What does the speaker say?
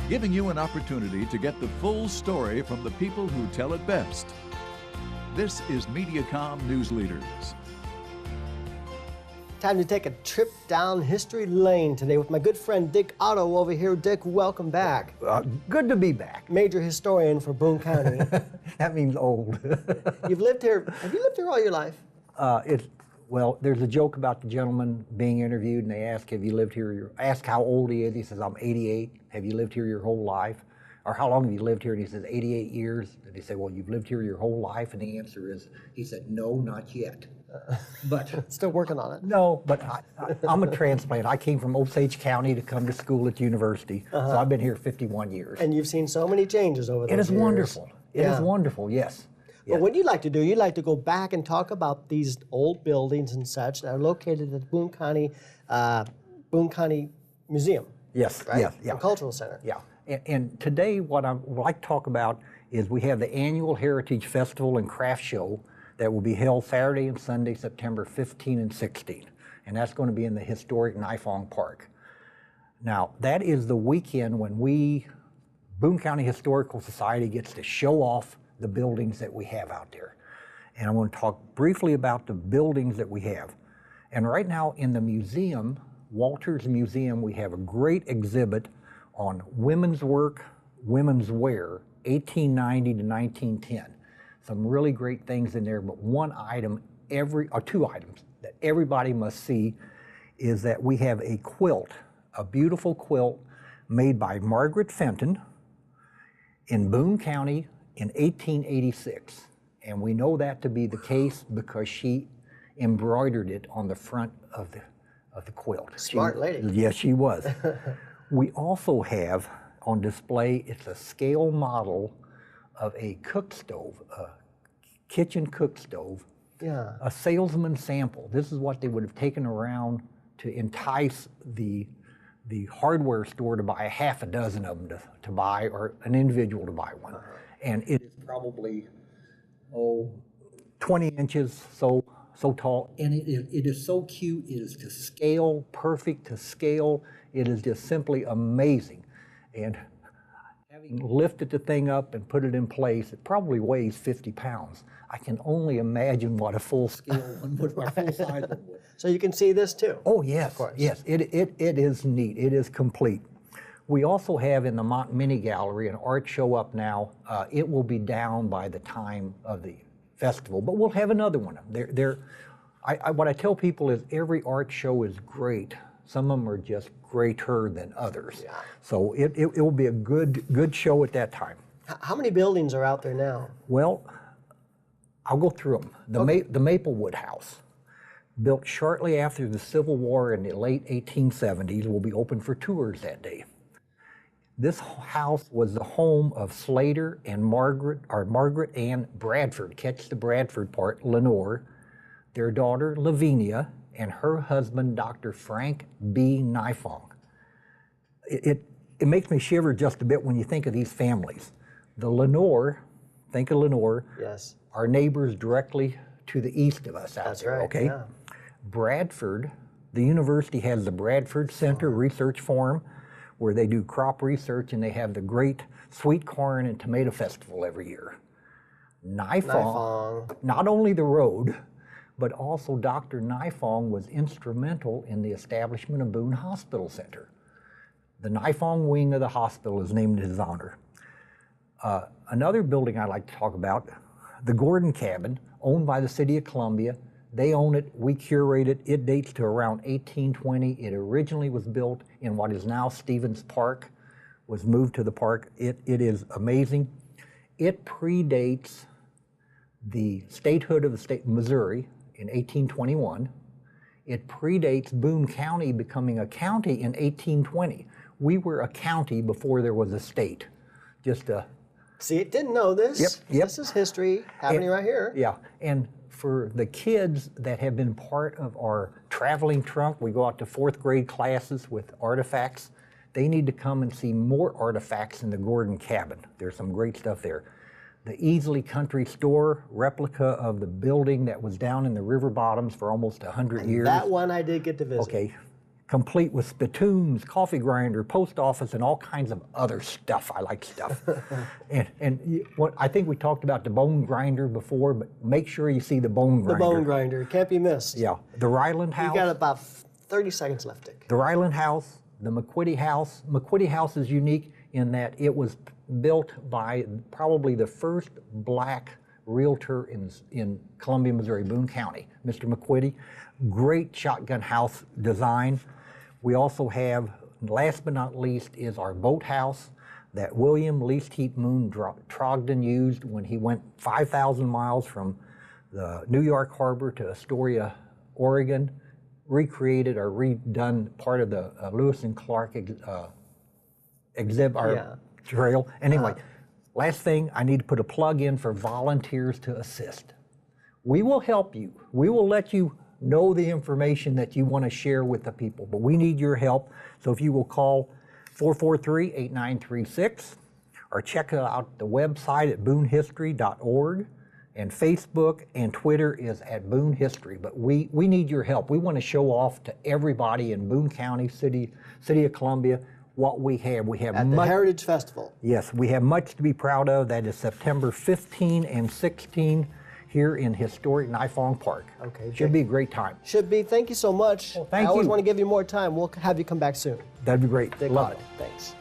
giving you an opportunity to get the full story from the people who tell it best. This is Mediacom Newsleaders. Time to take a trip down history lane today with my good friend Dick Otto over here. Dick, welcome back. Good to be back. Major historian for Boone County. That means old. You've lived here. Have you lived here all your life? Well, there's a joke about the gentleman being interviewed, and they ask, "Have you lived here?" Ask how old he is. He says, "I'm 88." Have you lived here your whole life? Or how long have you lived here? And he says, 88 years. And they say, well, you've lived here your whole life? And the answer is, he said, no, not yet. But still working on it. No, but I'm a transplant. I came from Osage County to come to school at university. So I've been here 51 years. And you've seen so many changes over those years. It is wonderful. It is wonderful, yes. But what do you like to do? You like to go back and talk about these old buildings and such that are located at the Boone County Museum. Yes, right? yes, yeah. The Cultural Center. Yeah. And today what I would like to talk about is we have the annual Heritage Festival and Craft Show that will be held Saturday and Sunday, September 15 and 16. And that's going to be in the historic Nifong Park. Now, that is the weekend when Boone County Historical Society gets to show off the buildings that we have out there. And I want to talk briefly about the buildings that we have. And right now in the museum, Walters Museum, we have a great exhibit on women's work, women's wear, 1890 to 1910. Some really great things in there, but one item, or two items that everybody must see is that we have a quilt, a beautiful quilt made by Margaret Fenton in Boone County in 1886. And we know that to be the case because she embroidered it on the front of the quilt. Smart lady. Yes, she was. We also have on display, it's a scale model of a cook stove, a kitchen cook stove, a salesman sample. This is what they would have taken around to entice the hardware store to buy half a dozen of them to buy, or an individual to buy one. And it is probably, 20 inches so tall, and it is so cute. It is to scale, perfect to scale. It is just simply amazing. And having lifted the thing up and put it in place, it probably weighs 50 pounds. I can only imagine what a full scale one would, or full size one would. So you can see this too? Oh yes, of course. Yes, it is neat. It is complete. We also have in the Mont Mini Gallery an art show up now. It will be down by the time of the festival, but we'll have another one. What I tell people is every art show is great. Some of them are just greater than others. Yeah. So it will be a good show at that time. How many buildings are out there now? Well, I'll go through them. The Maplewood House, built shortly after the Civil War in the late 1870s, will be open for tours that day. This house was the home of Slater and Margaret Ann Bradford, catch the Bradford part, Lenore, their daughter Lavinia, and her husband, Dr. Frank B. Nifong. It makes me shiver just a bit when you think of these families. The Lenore, think of Lenore, yes, our neighbors directly to the east of us out That's there, right, okay? Yeah. Bradford, the university has the Bradford Center Research Forum, where they do crop research, and they have the great sweet corn and tomato festival every year. Nifong, not only the road, but also Dr. Nifong was instrumental in the establishment of Boone Hospital Center. The Nifong wing of the hospital is named in his honor. Another building I'd like to talk about, the Gordon Cabin, owned by the City of Columbia. They own it, we curate it. It dates to around 1820. It originally was built in what is now Stevens Park, was moved to the park. It is amazing. It predates the statehood of the state of Missouri in 1821. It predates Boone County becoming a county in 1820. We were a county before there was a state. See, didn't know this. Yep. This is history happening right here. Yeah, and for the kids that have been part of our traveling trunk, we go out to 4th grade classes with artifacts. They need to come and see more artifacts in the Gordon Cabin. There's some great stuff there. The Easley Country Store, replica of the building that was down in the river bottoms for almost 100 years. That one I did get to visit. Okay, complete with spittoons, coffee grinder, post office, and all kinds of other stuff. I like stuff. What I think we talked about the bone grinder before, but make sure you see the bone grinder. The bone grinder, can't be missed. Yeah, the Ryland House. You got about 30 seconds left, Dick. The Ryland House, the McQuitty House. McQuitty House is unique in that it was built by probably the first black realtor in Columbia, Missouri, Boone County, Mr. McQuitty. Great shotgun house design. We also have, last but not least, is our boathouse that William Least Heat Moon Trogdon used when he went 5,000 miles from the New York Harbor to Astoria, Oregon, recreated or redone part of the Lewis and Clark exhibit trail. Anyway, last thing, I need to put a plug in for volunteers to assist. We will help you. We will let you know the information that you want to share with the people, but we need your help. So if you will call 443-8936 or check out the website at boonehistory.org, and Facebook and Twitter is at Boone History. But we need your help. We want to show off to everybody in Boone County, City of Columbia, what we have. We have at the Heritage Festival. Yes, we have much to be proud of. That is September 15 and 16 here in historic Nifong Park. Okay. Should be a great time. Should be. Thank you so much. Well, thank you. I always want to give you more time. We'll have you come back soon. That'd be great. Dick Love Otto. it. Thanks.